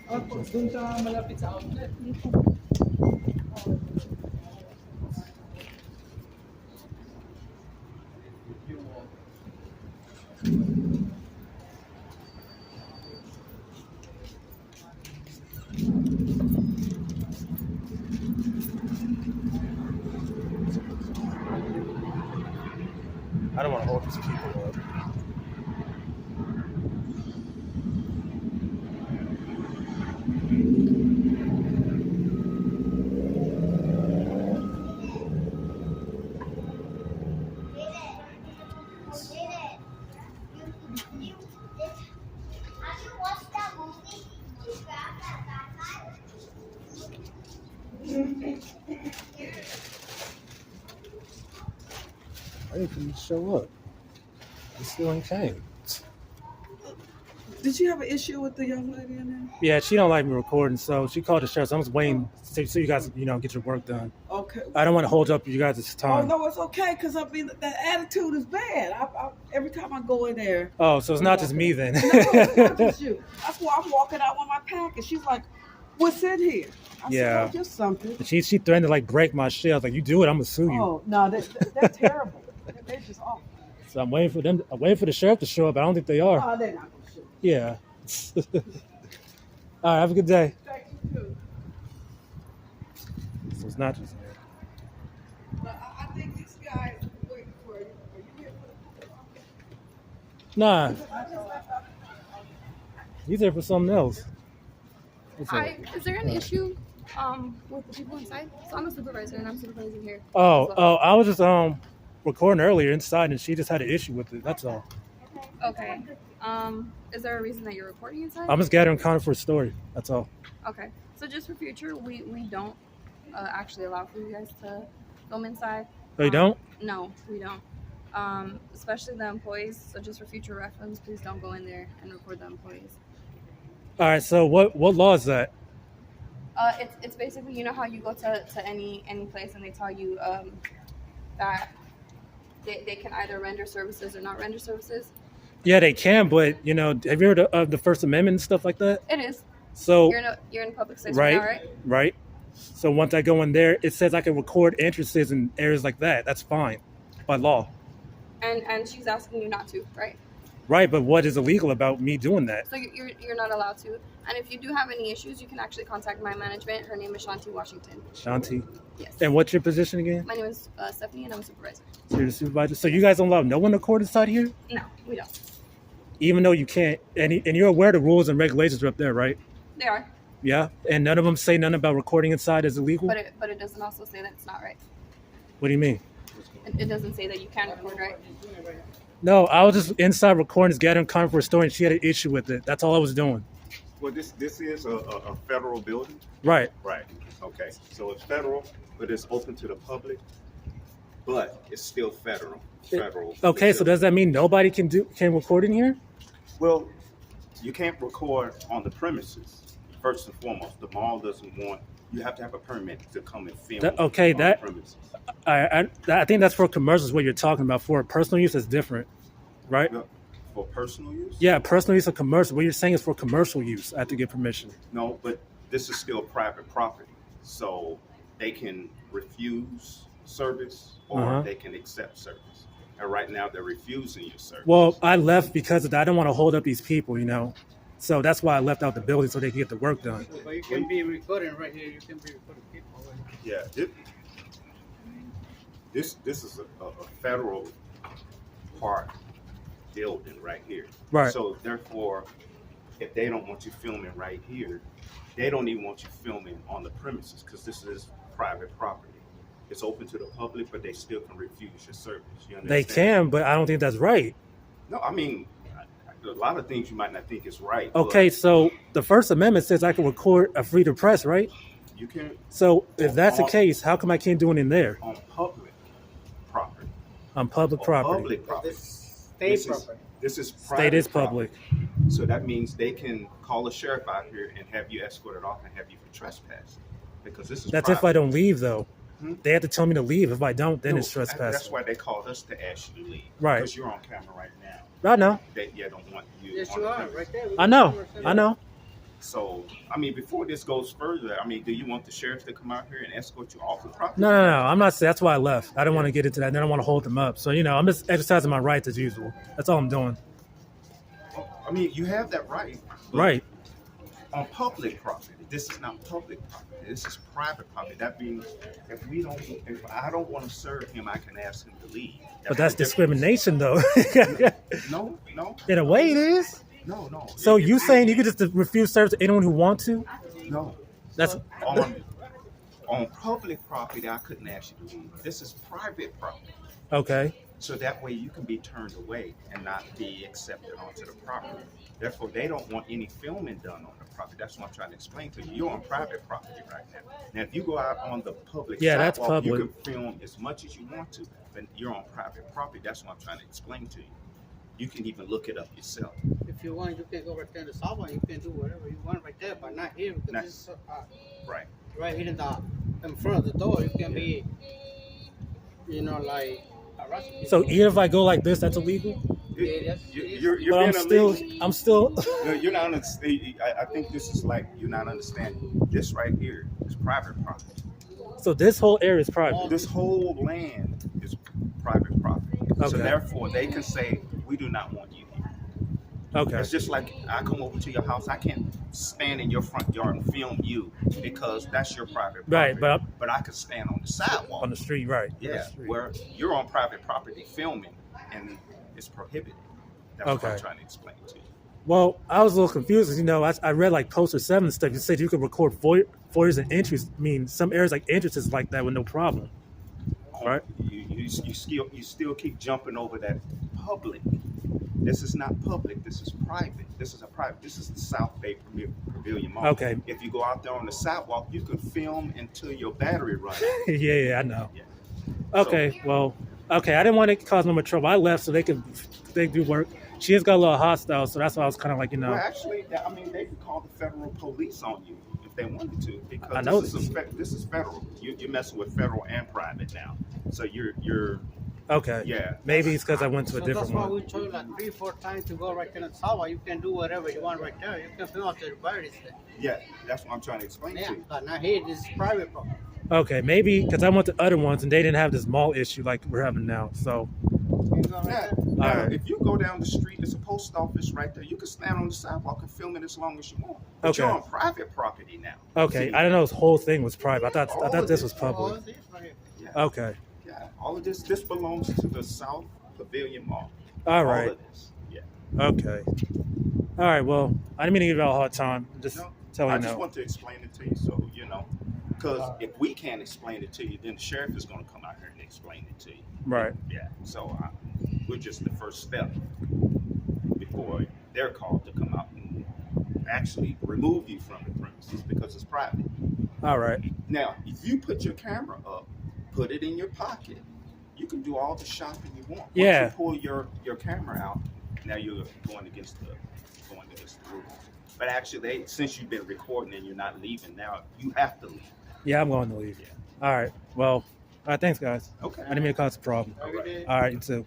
Opo, dun sa malapit sa outlet. I don't want to hold these people up. I need them to show up. They still ain't came. Did you have an issue with the young lady in there? Yeah, she don't like me recording, so she called the sheriff. So I'm just waiting so you guys, get your work done. Okay. I don't want to hold up you guys' Oh time. no, it's okay because I mean the attitude is bad. Every time I go in there. Oh, so it's not just me then. No, it's not just you. That's why I'm walking out with my package. She's like, "What's in here?" I Yeah. said, "Oh, just something." She threatened to like break my shit. I was like, "You do it, I'm gonna sue you." Oh no, they're terrible. They're just awful. So I'm waiting for them. I'm waiting for the sheriff to show up. I don't think they are. Oh, they're not gonna shoot. Yeah. All right. Have a good day. Thank you too. So it's not just me. But I think this guy is waiting for you. Are you here for the Nah. He's there for something else. What's up? Hi, is there an issue with the people inside? So I'm a supervisor and I'm supervising here. Oh, as well. I was just recording earlier inside, and she just had an issue with it. That's all. Okay. Is there a reason that you're recording inside? I'm just gathering content for a story. That's all. Okay. So just for future, we don't actually allow for you guys to film inside. Oh, you don't? No, we don't. Especially the employees. So just for future reference, please don't go in there and record the employees. All right. So what law is that? It's basically, you know how you go to any place and they tell you that they can either render services or not render services. Yeah, they can, but have you heard of the First Amendment and stuff like that? It is. So You're in a public space right, now, right? right. So once I go in there, it says I can record entrances in areas like that. That's fine by law. And she's asking you not to, right? Right, but what is illegal about me doing that? So you're not allowed to. And if you do have any issues, you can actually contact my management. Her name is Shanti Washington. Shanti. Yes. And what's your position again? My name is Stephanie, and I'm a supervisor. So you're the supervisor. So you guys don't allow no one to record inside here? No, we don't. Even though you can't, and you're aware the rules and regulations are up there, right? They are. Yeah, and none of them say nothing about recording inside is illegal? But it doesn't also say that it's not right. What do you mean? It doesn't say that you can record, right? No, I was just inside recording, just gathering content for a story, and she had an issue with it. That's all I was doing. Well, this is a federal building. Right. Right. Okay. So it's federal, but it's open to the public, but it's still federal. Federal. Okay, so does that mean nobody can record in here? Well, you can't record on the premises. First and foremost, the mall doesn't want you have to have a permit to come and film. On the premises. I think that's for commercials. What you're talking about for personal use is different, right? Well, for personal use? Yeah, personal use of commercial. What you're saying is for commercial use. I have to get permission. No, but this is still private property, so they can refuse service or they can accept service. And right now, they're refusing your service. Well, I left because of that. I don't want to hold up these people, So that's why I left out the building so they can get the work done. But you can be recording right here. You can be recording people. Yeah, this is a federal park building right here. Right. So therefore, if they don't want you filming right here, they don't even want you filming on the premises because this is private property. It's open to the public, but they still can refuse your service. You understand? They can, but I don't think that's right. No, I mean, a lot of things you might not think is right. Okay, so the First Amendment says I can record a freedom of press, right? You can. So if that's the case, how come I can't do it in there? On public property. On public property. Public property. State property. This is private State is property. public. So that means they can call a sheriff out here and have you escorted off and have you for trespassing. Because this is That's private. if I don't leave, though. They have to tell me to leave. If I don't, then No, it's trespassing. That's why they called us to ask you to leave. Right. Because you're on camera right now. I know. They don't want you. Yes, on you the are premises. right there. I know. So, I mean, before this goes further, I mean, do you want the sheriff to come out here and escort you off the property? No. I'm not. That's why I left. I didn't want to get into that. And I don't want to hold them up. So I'm just exercising my rights as usual. That's all I'm doing. I mean, you have that right. but Right. On public property, this is not public property. This is private property. That means if I don't want to serve him, I can ask him to leave. But that's the discrimination, though. difference. No. In a way, it is. No. So If you saying you could just refuse service to anyone who want to? No. That's On public property, I couldn't ask you to leave. This is private property. okay. So that way you can be turned away and not be accepted onto the property. Therefore, they don't want any filming done on the property. That's what I'm trying to explain to you. You're on private property right now. Now, if you go out on the public That's sidewalk, you public. can film as much as you want to, but you're on private property. That's what I'm trying to explain to you. You can even look it up yourself. If you want, you can go right there in the sidewalk. You can do whatever you want right there, but not here because Not- this is Right. right here in front of the door. You can be, like harassing people. So even if I go like this, that's illegal. Yeah, You're But I'm being illegal. still. No, you're not. I think this is like you're not understanding. This right here is private property. So this whole area is private. This whole land is private property. So Okay. therefore, they can say, we do not want you here. Okay. It's just like I come over to your house. I can't stand in your front yard and film you because that's your private property. Right, but I could stand on the sidewalk. On the street, right? On the Yeah, street. where you're on private property filming and it's prohibited. That's what I'm Okay. trying to explain to you. Well, I was a little confused because I read like poster 7 and stuff. You said you could record foyers and entries. I mean, some areas like entrances like that with no problem. Right. You still keep jumping over that public. This is not public. This is private. This is the South Bay Pavilion Mall. Okay. If you go out there on the sidewalk, you can film until your battery runs out. yeah, I know. Yeah. Okay, well, okay. I didn't want to cause no more trouble. I left so they do work. She has got a little hostile, so that's why I was kind of like, Well, actually, I mean, they could call the federal police on you if they wanted to, because I know this is federal. You're messing with federal and private now. So you're okay. yeah. Maybe it's because I went to a So different that's why one. we told you like 3-4 times to go right there in the sidewalk. You can do whatever you want right there. You can film out the birdies there. Yeah, that's what I'm trying to explain Yeah, to you. but not here. This is private property. Okay, maybe because I went to other ones and they didn't have this mall issue like we're having now. So, You can go right Yeah. there. Now, Alright. if you go down the street, there's a post office right there. You can stand on the sidewalk and film it as long as you want. But Okay. you're on private property now. okay, See? I didn't know this whole thing was private. I thought All of this was this. Oh, public. this right here. Yeah, Okay, yeah. All of this belongs to the South Pavilion Mall. all right, All of this. Yeah. okay, all right. Well, I didn't mean to give you all a hard time. Just No, telling I you just know. want to explain it to you, so you know. Because if we can't explain it to you, then the sheriff is going to come out here and explain it to you. Right. Yeah. So we're just the first step before they're called to come out and actually remove you from the premises because it's private. All right. Now, if you put your camera up, put it in your pocket, you can do all the shopping you want. Yeah. Once you pull your camera out, now you're going against the rules. But actually, since you've been recording and you're not leaving now, you have to leave. Yeah, I'm going to leave. Yeah. All right. Well, all right. Thanks, guys. Okay. I didn't mean to cause a problem. Every day. All right, you too.